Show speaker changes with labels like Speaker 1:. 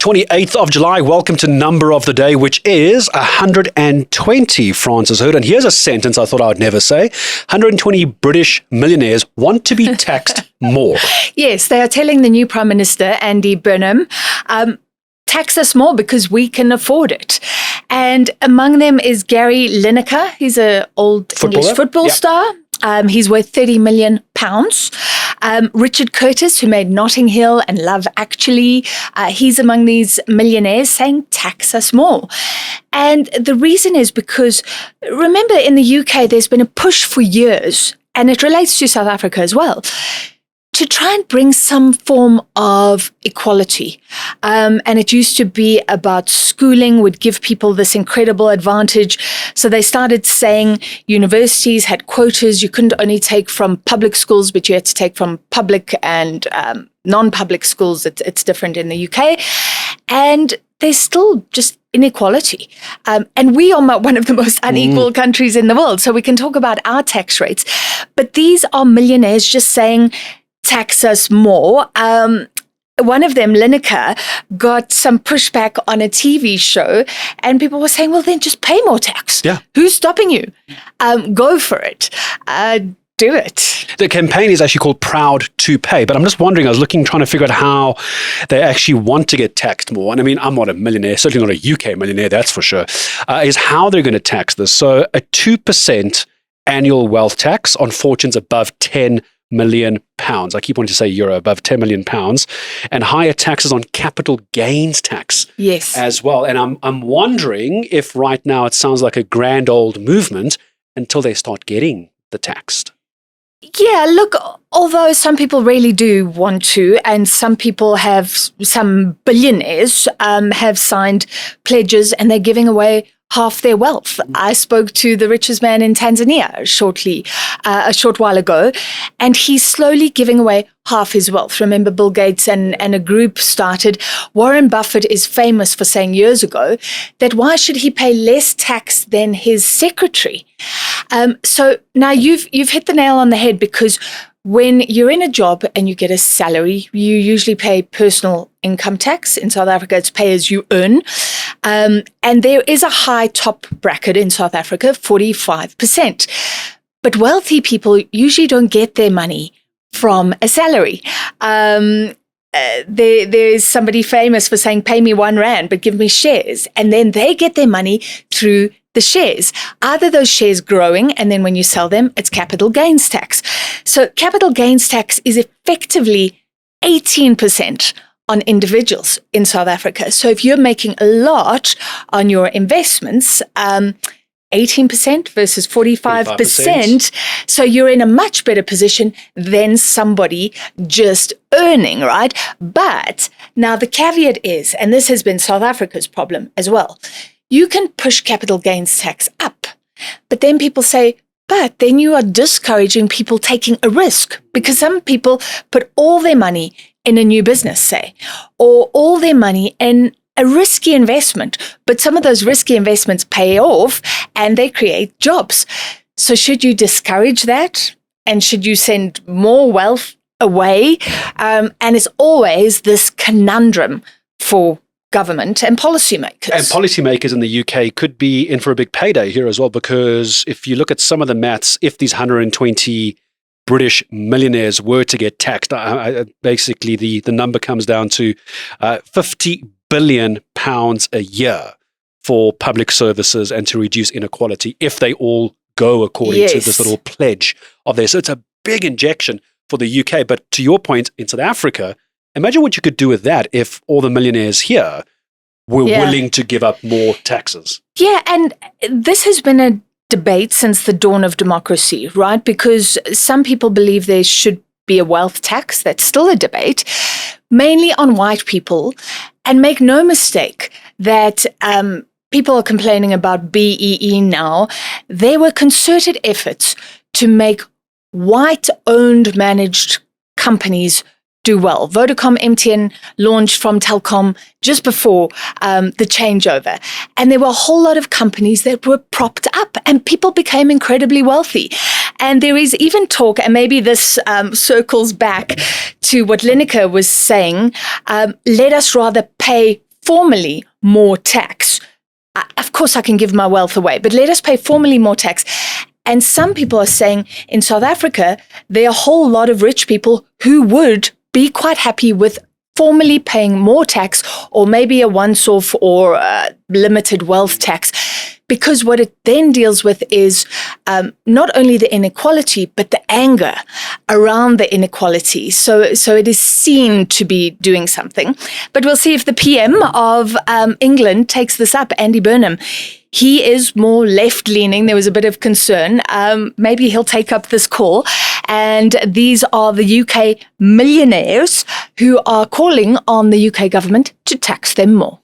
Speaker 1: 28th of July, welcome to number of the day, which is 120, Francis Hood. And here's a sentence I thought I would never say. 120 British millionaires want to be taxed more.
Speaker 2: Yes, they are telling the new Prime Minister, Andy Burnham, tax us more because we can afford it. And among them is Gary Lineker. He's an old English football star. He's worth £30 million. Richard Curtis, who made Notting Hill and Love Actually, he's among these millionaires saying, tax us more. And the reason is because, remember, in the UK, there's been a push for years, and it relates to South Africa as well, to try and bring some form of equality. And it used to be about schooling would give people this incredible advantage. So they started saying universities had quotas. You couldn't only take from public schools, but you had to take from public and non-public schools. It's different in the UK. And there's still just inequality. And we are one of the most unequal countries in the world. So we can talk about our tax rates. But these are millionaires just saying, tax us more. One of them, Lineker, got some pushback on a TV show, and people were saying, well, then just pay more tax.
Speaker 1: Yeah.
Speaker 2: Who's stopping you? Go for it. Do it.
Speaker 1: The campaign is actually called Proud to Pay, but I'm just wondering, I was trying to figure out how they actually want to get taxed more. And I mean, I'm not a millionaire, certainly not a UK millionaire, that's for sure, is how they're going to tax this. So a 2% annual wealth tax on fortunes above £10 million. I keep wanting to say euro, above £10 million, and higher taxes on capital gains tax as well. And I'm wondering if right now it sounds like a grand old movement until they start getting the taxed.
Speaker 2: Yeah, look, although some people really do want to, and some people some billionaires have signed pledges and they're giving away half their wealth. I spoke to the richest man in Tanzania a short while ago, and he's slowly giving away half his wealth. Remember, Bill Gates and a group started. Warren Buffett is famous for saying years ago that why should he pay less tax than his secretary? So now you've hit the nail on the head, because when you're in a job and you get a salary, you usually pay personal income tax. In South Africa, it's pay as you earn. And there is a high top bracket in South Africa, 45%. But wealthy people usually don't get their money from a salary. There's somebody famous for saying, pay me R1, but give me shares. And then they get their money through the shares. Either those shares growing, and then when you sell them, it's capital gains tax. So capital gains tax is effectively 18% on individuals in South Africa. So if you're making a lot on your investments, 18% versus 45%. So you're in a much better position than somebody just earning, right? But now the caveat is, and this has been South Africa's problem as well, you can push capital gains tax up, but then people say, but then you are discouraging people taking a risk, because some people put all their money in a new business, say, or all their money in a risky investment, but some of those risky investments pay off and they create jobs. So should you discourage that? And should you send more wealth away? And it's always this conundrum for government and policymakers.
Speaker 1: And policymakers in the UK could be in for a big payday here as well, because if you look at some of the maths, if these 120 British millionaires were to get taxed, basically the number comes down to £50 billion a year for public services and to reduce inequality if they all go according to this little pledge of theirs. So it's a big injection for the UK. But to your point, in South Africa, imagine what you could do with that if all the millionaires here were willing to give up more taxes.
Speaker 2: Yeah, and this has been a debate since the dawn of democracy, right? Because some people believe there should be a wealth tax. That's still a debate, mainly on white people. And make no mistake that people are complaining about BEE now. There were concerted efforts to make white-owned managed companies do well. Vodacom, MTN launched from Telkom just before the changeover. And there were a whole lot of companies that were propped up and people became incredibly wealthy. And there is even talk, and maybe this circles back to what Lineker was saying, let us rather pay formally more tax. Of course, I can give my wealth away, but let us pay formally more tax. And some people are saying in South Africa, there are a whole lot of rich people who would be quite happy with formally paying more tax, or maybe a once-off or limited wealth tax, because what it then deals with is not only the inequality, but the anger around the inequality. So it is seen to be doing something. But we'll see if the PM of England takes this up, Andy Burnham. He is more left-leaning. There was a bit of concern. Maybe he'll take up this call. And these are the UK millionaires who are calling on the UK government to tax them more.